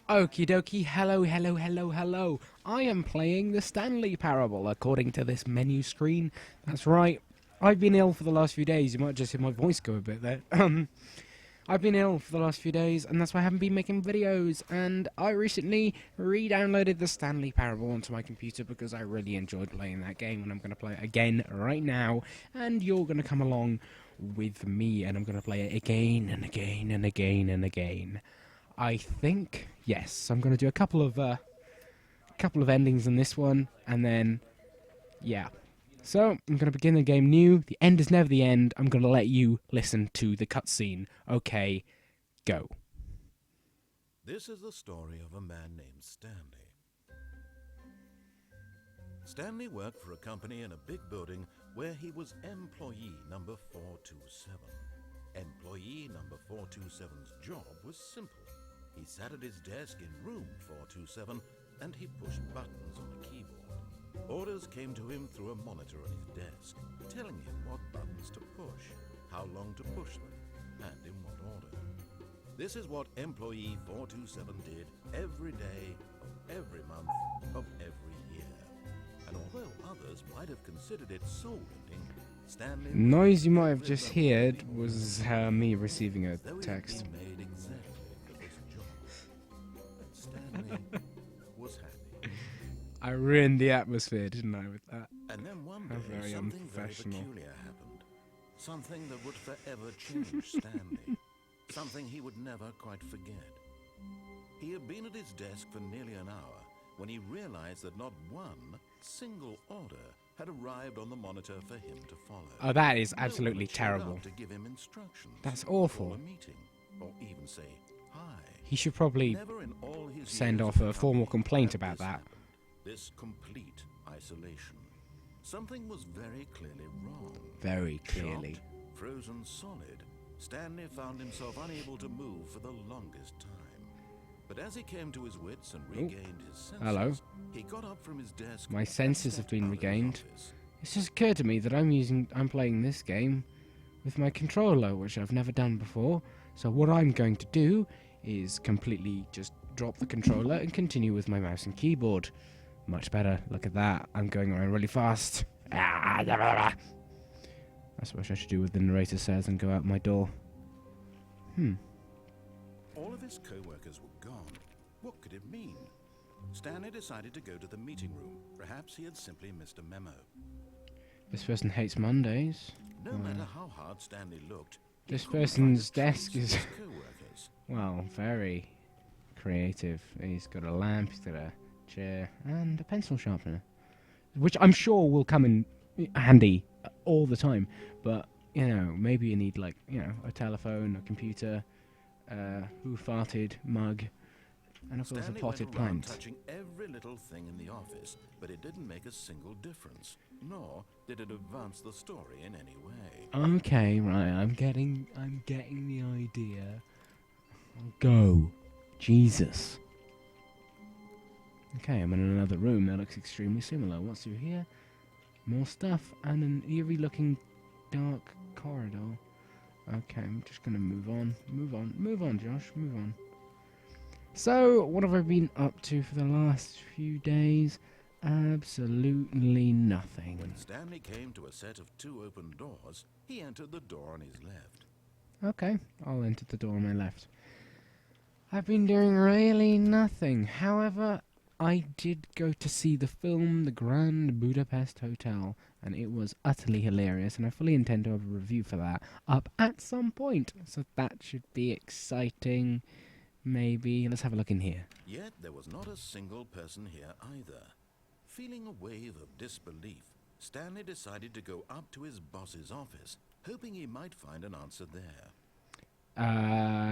Okie dokie, hello, hello, hello, hello. I am playing the Stanley Parable according to this menu screen. That's right. I've been ill for the last few days. You might just hear my voice go a bit there. I've been ill for the last few days, and that's why I haven't been making videos. And I recently re-downloaded the Stanley Parable onto my computer because I really enjoyed playing that game, and I'm going to play it again right now. And you're going to come along with me, and I'm going to play it again and again and again and again. I think, yes, I'm going to do a couple of endings in this one, and then, yeah. So, I'm going to begin the game new. The end is never the end. I'm going to let you listen to the cutscene. Okay, go. This is the story of a man named Stanley. Stanley worked for a company in a big building where he was employee number 427. Employee number 427's job was simple. He sat at his desk in room 427 and he pushed buttons on a keyboard. Orders came to him through a monitor on his desk, telling him what buttons to push, how long to push them, and in what order. This is what employee 427 did every day of every month of every year. And although others might have considered it soul-ending, Stanley... Noise you might have just heard was me receiving a text. Made exactly for this job. And Stanley was happy. I ruined the atmosphere, didn't I, with that? And then one day, very something very unprofessional. peculiar happened. Something that would forever change Stanley. Something he would never quite forget. He had been at his desk for nearly an hour when he realized that not one single order had arrived on the monitor for him to follow. Oh, that is No one absolutely had showed up terrible. to give him instructions, That's or awful. a meeting, or even say hi. He should probably Never in all his send years off at a the formal company complaint had about this that. happened. This complete isolation. Something was very clearly wrong. Very clearly. Shocked, frozen solid, Stanley found himself unable to move for the longest time. But as he came to his wits and regained his senses, Hello. he got up from his desk. My and senses have stepped been out of his regained. office. It's just occurred to me that I'm playing this game with my controller, which I've never done before. So what I'm going to do is completely just drop the controller and continue with my mouse and keyboard. Much better. Look at that. I'm going around really fast. That's what I should do what the narrator says and go out my door. All of his co-workers were gone. What could it mean? Stanley decided to go to the meeting room. Perhaps he had simply missed a memo. This person hates Mondays. No matter how hard Stanley looked, he This couldn't person's find a desk trace is- of his co-workers. Well, very creative. He's got a lamp, he's got a chair, and a pencil sharpener. Which I'm sure will come in handy all the time. But, maybe you need, a telephone, a computer, who farted, mug, and of course a Stanley potted went around plant. touching every little thing in the office, but it didn't make a single difference, nor did it advance the story in any way. Okay, right, I'm getting the idea. Go. Jesus. Okay, I'm in another room that looks extremely similar. What's through here? More stuff and an eerie looking dark corridor. Okay, I'm just gonna move on, Josh, move on. So, what have I been up to for the last few days? Absolutely nothing. When Stanley came to a set of two open doors, he entered the door on his left. Okay, I'll enter the door on my left. I've been doing really nothing. However, I did go to see the film The Grand Budapest Hotel, and it was utterly hilarious, and I fully intend to have a review for that up at some point. So that should be exciting. Maybe. Let's have a look in here. Yet there was not a single person here either. Feeling a wave of disbelief, Stanley decided to go up to his boss's office, hoping he might find an answer there.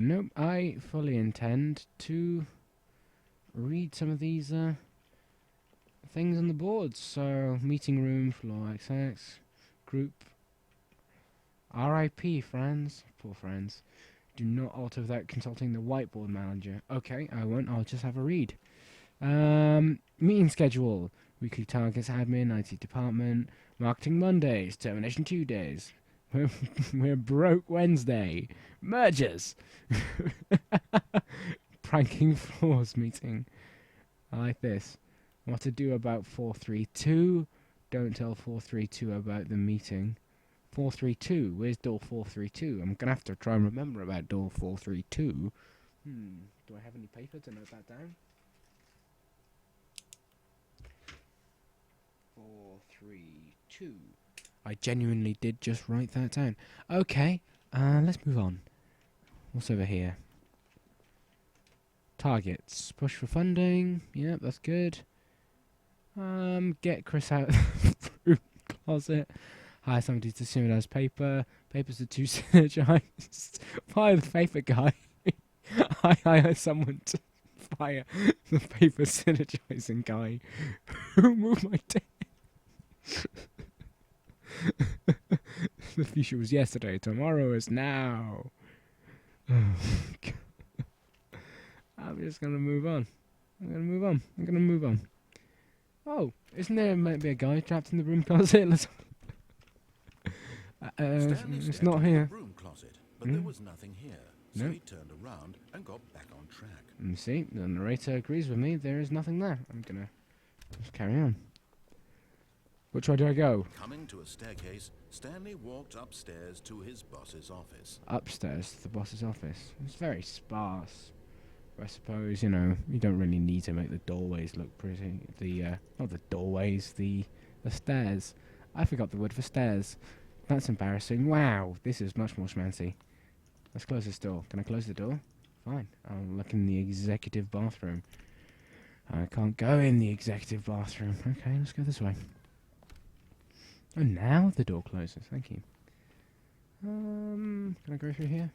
Nope. I fully intend to read some of these things on the boards. So, meeting room, floor XX, group. R.I.P. friends. Poor friends. Do not alter without consulting the whiteboard manager. Okay, I won't. I'll just have a read. Meeting schedule. Weekly targets, admin, IT department. Marketing Mondays. Termination Tuesdays. We're broke Wednesday. Mergers. pranking floors meeting. I like this. What to do about 432. Don't tell 432 about the meeting. 432. Where's door 432? I'm gonna have to try and remember about door 432. Do I have any paper to note that down? 432. I genuinely did just write that down. Okay, let's move on. What's over here? Targets. Push for funding. Yep, that's good. Get Chris out of the room closet. Hire somebody to synergize paper. Papers are too synergized. Fire the paper guy. I hire someone to fire the paper synergizing guy. Who moved my desk? The future was yesterday. Tomorrow is now. I'm just gonna move on. I'm gonna move on. Oh, isn't there maybe a guy trapped in the broom closet? It's not here. Broom closet, but there was nothing here. So he turned around and got back on track. See, the narrator agrees with me. There is nothing there. I'm gonna just carry on. Which way do I go? Coming to a staircase, Stanley walked upstairs to his boss's office. Upstairs to the boss's office. It's very sparse. I suppose, you know, you don't really need to make the doorways look pretty. Not the doorways, the stairs. I forgot the word for stairs. That's embarrassing. Wow, this is much more schmancy. Let's close this door. Can I close the door? Fine. I'll look in the executive bathroom. I can't go in the executive bathroom. Okay, let's go this way. Oh, now the door closes. Thank you. Can I go through here?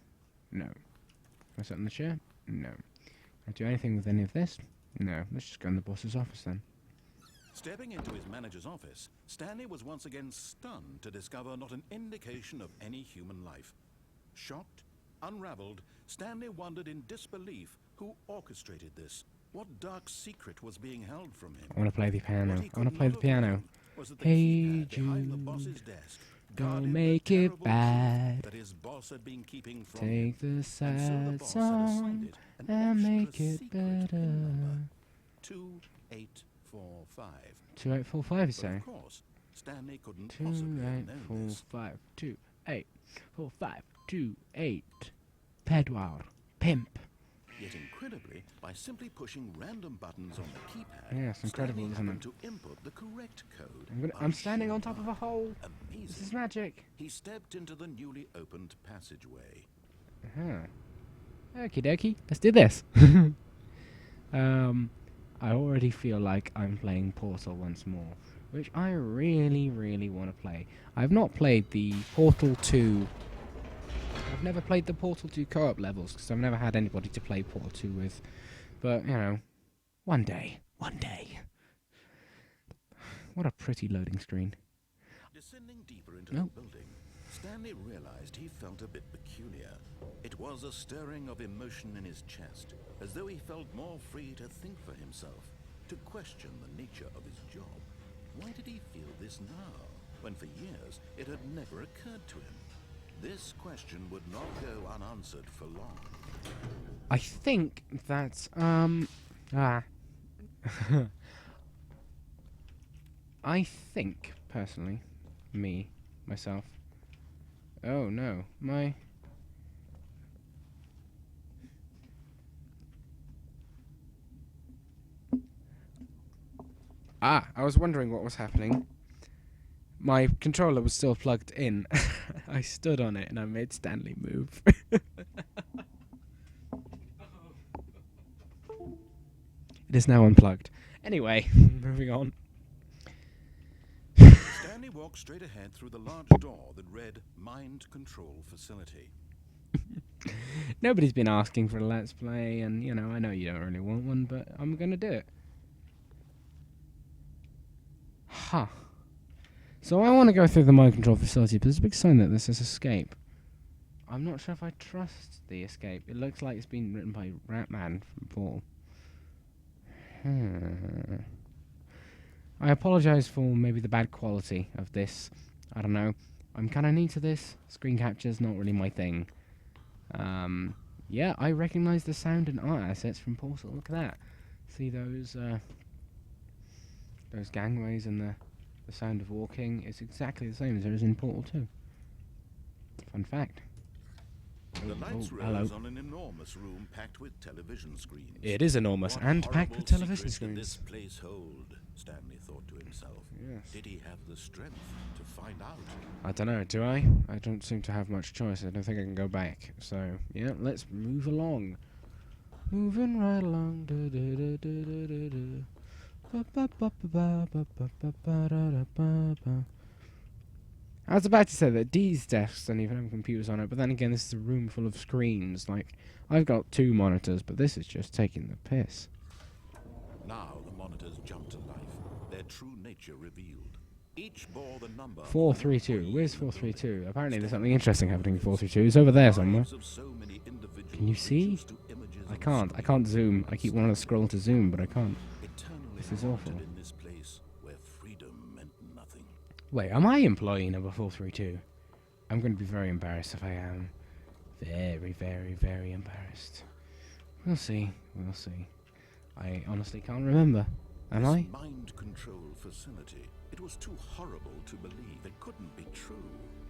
No. Can I sit on the chair? No. Can I do anything with any of this? No. Let's just go in the boss's office then. Stepping into his manager's office, Stanley was once again stunned to discover not an indication of any human life. Shocked, unraveled, Stanley wondered in disbelief who orchestrated this. What dark secret was being held from him? I want to play the piano. I want to play the piano. Hey Jude, don't make it bad. That his boss had been keeping from Take him. the sad song and make it better. 2845. 2845, you But say? of course, Stanley couldn't possibly have known this. 2845 2845 28. Pedwar. Pimp. Yet incredibly, by simply pushing random buttons on the keypad, Yeah, it's incredible, Stanley isn't happened it? to input the correct code. I'm standing on top of a hole. Amazing. This is magic. He stepped into the newly opened passageway. Okie dokie. Let's do this. I already feel like I'm playing Portal once more, which I really, really want to play. I've not played the Portal 2. I've never played the Portal 2 co-op levels because I've never had anybody to play Portal 2 with. But, you know, one day. One day. What a pretty loading screen. Descending deeper into the building, Stanley realized he felt a bit peculiar. It was a stirring of emotion in his chest, as though he felt more free to think for himself, to question the nature of his job. Why did he feel this now, when for years it had never occurred to him? This question would not go unanswered for long. I think that, I think, personally, myself. Oh no, I was wondering what was happening. My controller was still plugged in. I stood on it and I made Stanley move. It is now unplugged. Anyway, moving on. Stanley walked straight ahead through the large door that read Mind Control Facility. Nobody's been asking for a Let's Play, and, you know, I know you don't really want one, but I'm gonna do it. Huh. So I want to go through the mind control facility, but there's a big sign that this says escape. I'm not sure if I trust the escape. It looks like it's been written by Ratman from Paul. I apologise for maybe the bad quality of this. I don't know. I'm kind of new to this. Screen capture's not really my thing. Yeah, I recognise the sound and art assets from Portal. Look at that. See those gangways and the sound of walking? It's exactly the same as there is in Portal 2. Fun fact. The lights hello. rose on an enormous room packed with television screens. It is enormous What and packed horrible with television secrets did this screens. place hold? Stanley thought to himself. Yes. Did he have the strength to find out? I don't know, do I? I don't seem to have much choice. I don't think I can go back. So, yeah, let's move along. Moving right along. I was about to say that Dee's desks don't even have computers on it, but then again, this is a room full of screens. Like, I've got 2 monitors, but this is just taking the piss. Now the monitors jumped to life, their true nature revealed. Each bore the number 432. Where's 432? Apparently there's something interesting happening in 432. It's over there somewhere. Can you see? I can't. I can't zoom. I keep wanting to scroll to zoom, but I can't. This is awful. In this place where freedom meant nothing. Wait, am I employee number 432? I'm going to be very embarrassed if I am. Very, very, very embarrassed. We'll see. We'll see. I honestly can't remember. Am I? Mind control facility. It was too horrible to believe. It couldn't be true.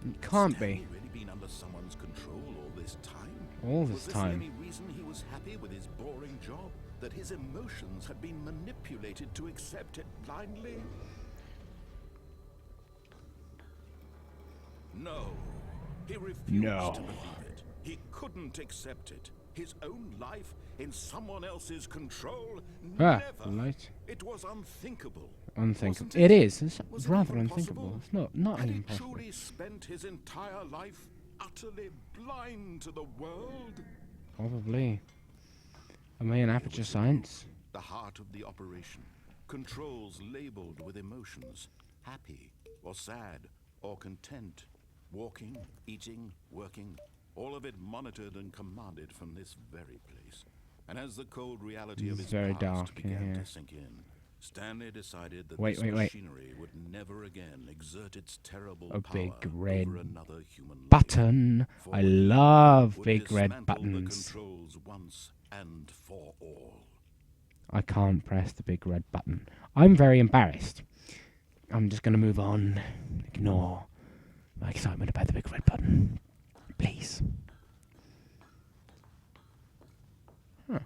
It can't Had Stanley be. really been under someone's control all this time? All this Was this time. the only reason he was happy with his boring job? That his emotions had been manipulated to accept it blindly? No. He refused No. to believe it. He couldn't accept it. His own life in someone else's control? Ah, Never. light. It was unthinkable. Unthinkable. Wasn't it? It is. It's Was it rather even unthinkable. possible? It's not Had he impossible. truly spent his entire life utterly blind to the world? Probably. Am I in aperture science? The heart of the operation. Controls labeled with emotions. Happy or sad or content. Walking, eating, working. All of it monitored and commanded from this very place. And as the cold reality of It's his very past dark in began here. to sink in, Stanley decided that Wait, this wait, wait. machinery would never again exert its terrible A power big red over another human life. Button. For I he love would big red dismantle buttons. The controls once and for all. I can't press the big red button. I'm very embarrassed. I'm just going to move on. Ignore my excitement about the big red button. Please. Huh.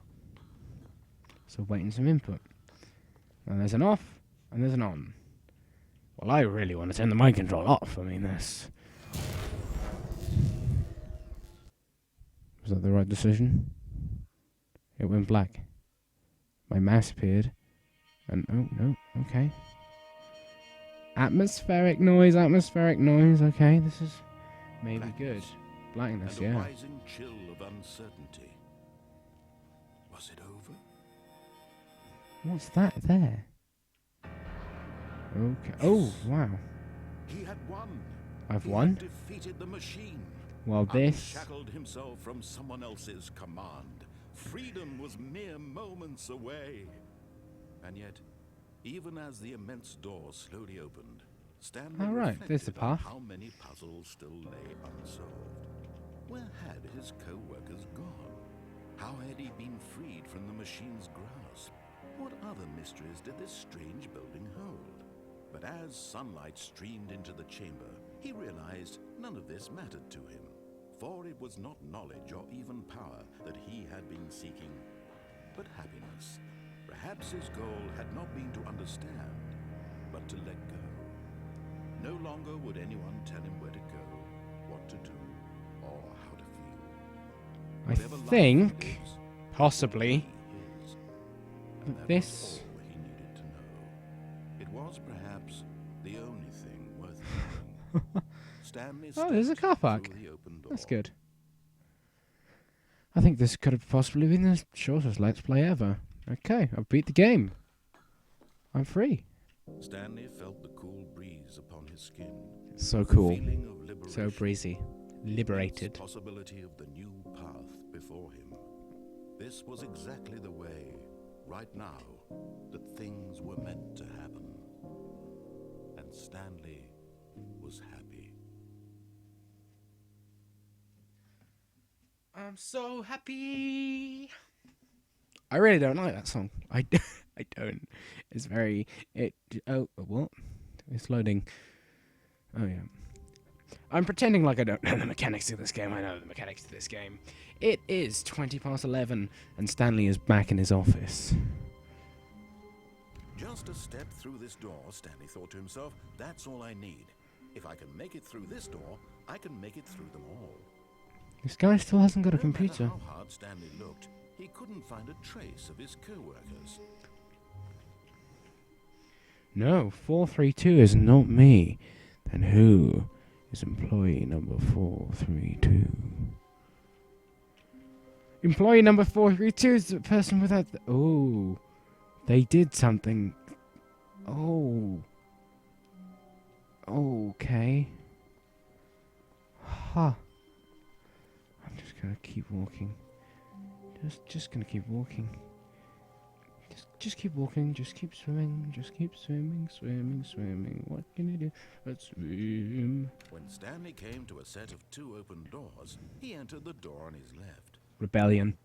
So waiting some input. Now there's an off and there's an on. Well, I really want to turn the mic control off. I mean, that's... Was that the right decision? It went black. My mouse appeared. And, oh, no, okay. Atmospheric noise. Okay, this is maybe good. Blackness, And a yeah. rising chill of uncertainty. Was it over? What's that there? Okay. Oh, wow. He had won. I've He won? had defeated the machine. Well, this... Unshackled himself from someone else's command. Freedom was mere moments away. And yet, even as the immense door slowly opened, Stanley All right, there's the reflected on path. how many puzzles still lay unsolved. Where had his co-workers gone? How had he been freed from the machine's grasp? What other mysteries did this strange building hold? But as sunlight streamed into the chamber, he realized none of this mattered to him. For it was not knowledge or even power that he had been seeking, but happiness. Perhaps his goal had not been to understand, but to let go. No longer would anyone tell him where to go, what to do, or how to feel. I Whatever life think, he lives, possibly, it will be his. And that this... was all he needed to know. It was perhaps the only thing worth knowing. Stanley Oh, there's a stepped car park. through the open door. That's good. I think this could have possibly been the shortest Let's Play ever. Okay, I've beat the game. I'm free. Stanley felt the cool breeze upon his skin. So A cool. feeling of liberation. So breezy. Liberated. Immense possibility of the new path before him. This was exactly the way, right now, that things were meant to happen. And Stanley was happy. I'm so happy. I really don't like that song. I don't. It's very Oh, what? It's loading. Oh yeah. I'm pretending like I don't know the mechanics of this game. I know the mechanics of this game. It is 11:20, and Stanley is back in his office. Just a step through this door, Stanley thought to himself, that's all I need. If I can make it through this door, I can make it through them all. This guy still hasn't got a No computer. matter how hard Stanley looked, he couldn't find a trace of his co-workers. No, 432 is not me. Then who is employee number 432? Employee number 432 is the person without the... Oh. They did something. Oh. Okay. Huh. I'm just gonna keep walking. Just gonna keep walking. Just keep walking, just keep swimming, just keep swimming, swimming. What can you do but swim? When Stanley came to a set of 2 open doors, he entered the door on his left. Rebellion.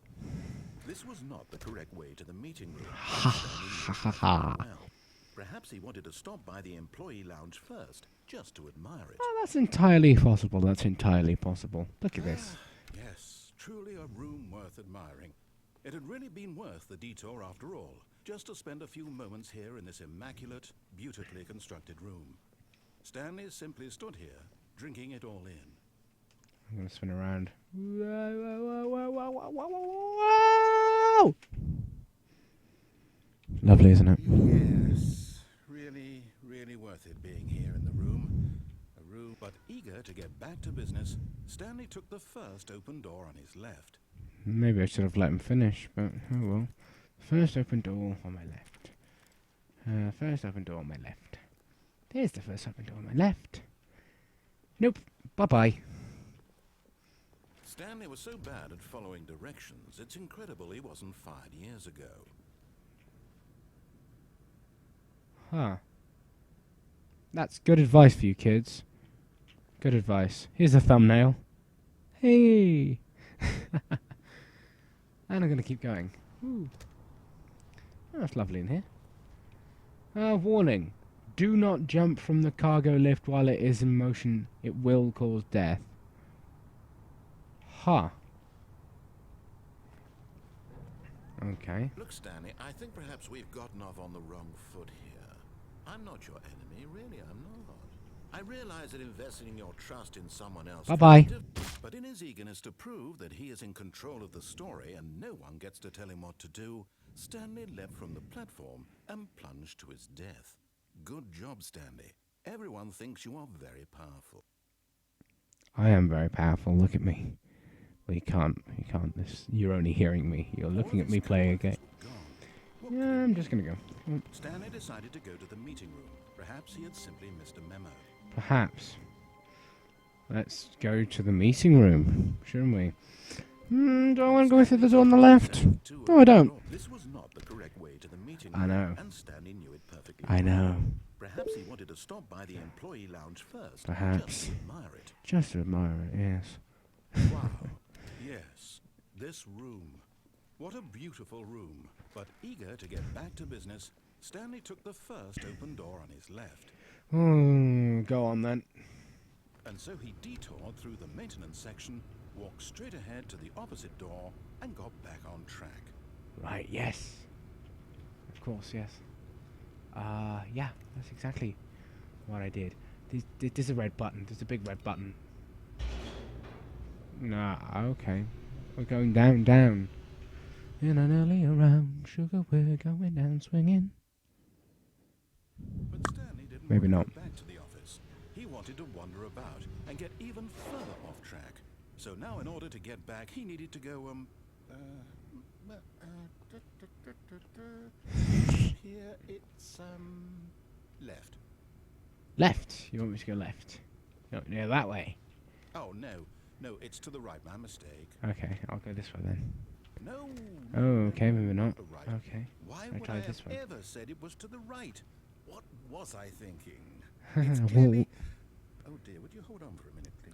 This was not the correct way to the meeting room. Ha ha ha ha. Well, perhaps he wanted to stop by the employee lounge first, just to admire it. Oh, that's entirely possible. That's entirely possible. Look at this. Yes, truly a room worth admiring. It had really been worth the detour after all, just to spend a few moments here in this immaculate, beautifully constructed room. Stanley simply stood here, drinking it all in. I'm gonna spin around. Whoa! Lovely, isn't it? Yes, really, really worth it being here in the room. A room, but eager to get back to business, Stanley took the first open door on his left. Maybe I should have let him finish, but oh well. First open door on my left. First open door on my left. There's the first open door on my left. Nope. Bye-bye. Stanley was so bad at following directions, it's incredible he wasn't fired years ago. Huh. That's good advice for you kids. Good advice. Here's a thumbnail. Hey! And I'm going to keep going. Ooh. Oh, that's lovely in here. Warning. Do not jump from the cargo lift while it is in motion. It will cause death. Huh. Okay. Look, Stanley, I think perhaps we've gotten off on the wrong foot here. I'm not your enemy, really, I'm not. I realize that investing your trust in someone else... Bye-bye. But in his eagerness to prove that he is in control of the story and no one gets to tell him what to do, Stanley leapt from the platform and plunged to his death. Good job, Stanley. Everyone thinks you are very powerful. I am very powerful. Look at me. Well, you can't. You're only hearing me. You're looking at me play a game. Yeah, I'm just gonna go. Stanley decided to go to the meeting room. Perhaps he had simply missed a memo. Perhaps. Let's go to the meeting room, shouldn't we? Do I want to go through the door on the left? No, I don't. This was not the correct way to the meeting I know. and Stanley knew it perfectly. I know. Perhaps he wanted to stop by the employee lounge first. Perhaps. Just to admire it. Just to admire it, yes. Wow. Yes. This room. What a beautiful room. But eager to get back to business, Stanley took the first open door on his left. Go on then. And so he detoured through the maintenance section, walked straight ahead to the opposite door, and got back on track. Right, yes. Of course, yes. Yeah, that's exactly what I did. There's a red button. There's a big red button. Nah, okay. We're going down. In an early around, sugar, we're going down swinging. But Stanley didn't Maybe want not. to go back to the office. He wanted to wander about and get even further off track. So now in order to get back, he needed to go, here it's, left. Left. You want me to go left? No, that way. Oh, no, it's to the right, my mistake. Okay, I'll go this way then. No. Oh, okay, maybe not. The right. Okay. Why I would tried I this have one. ever said it was to the right? What was I thinking? Well, It's clearly... Oh dear, would you hold on for a minute, please?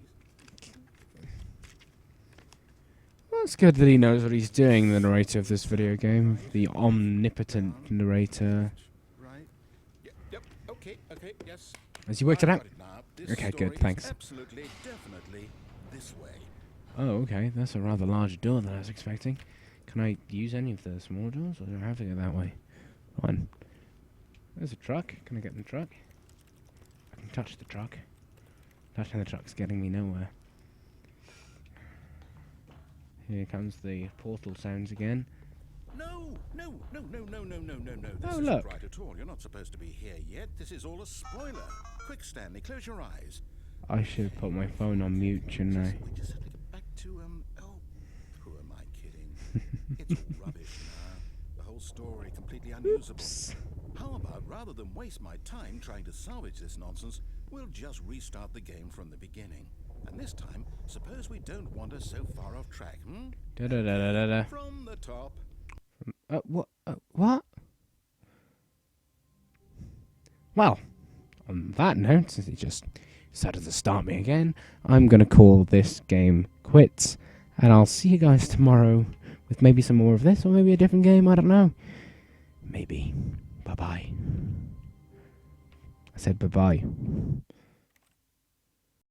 it's good that he knows what he's doing, the narrator of this video game. The omnipotent narrator. Right? Yep. Okay. Yes. Has he worked it I've out? got now. This Okay, story good, is thanks. Absolutely, definitely this way. Oh, okay. That's a rather large door than I was expecting. Can I use any of the small doors, or do I have to go that way? Fine. There's a truck. Can I get in the truck? I can touch the truck. Touching the truck's getting me nowhere. Here comes the portal sounds again. No. This Oh, isn't look. right at all. You're not supposed to be here yet. This is all a spoiler. Quick, Stanley, close your eyes. I should have put my phone on mute, shouldn't I? We just have to get back to, who am I kidding? It's all rubbish now. The whole story completely unusable. Oops. How about, rather than waste my time trying to salvage this nonsense, we'll just restart the game from the beginning. And this time, suppose we don't wander so far off track, Da-da-da-da-da-da. From the top. What? What? Well, on that note, since he just decided to start me again, I'm going to call this game quits. And I'll see you guys tomorrow with maybe some more of this, or maybe a different game, I don't know. Maybe. Bye-bye. I said bye-bye.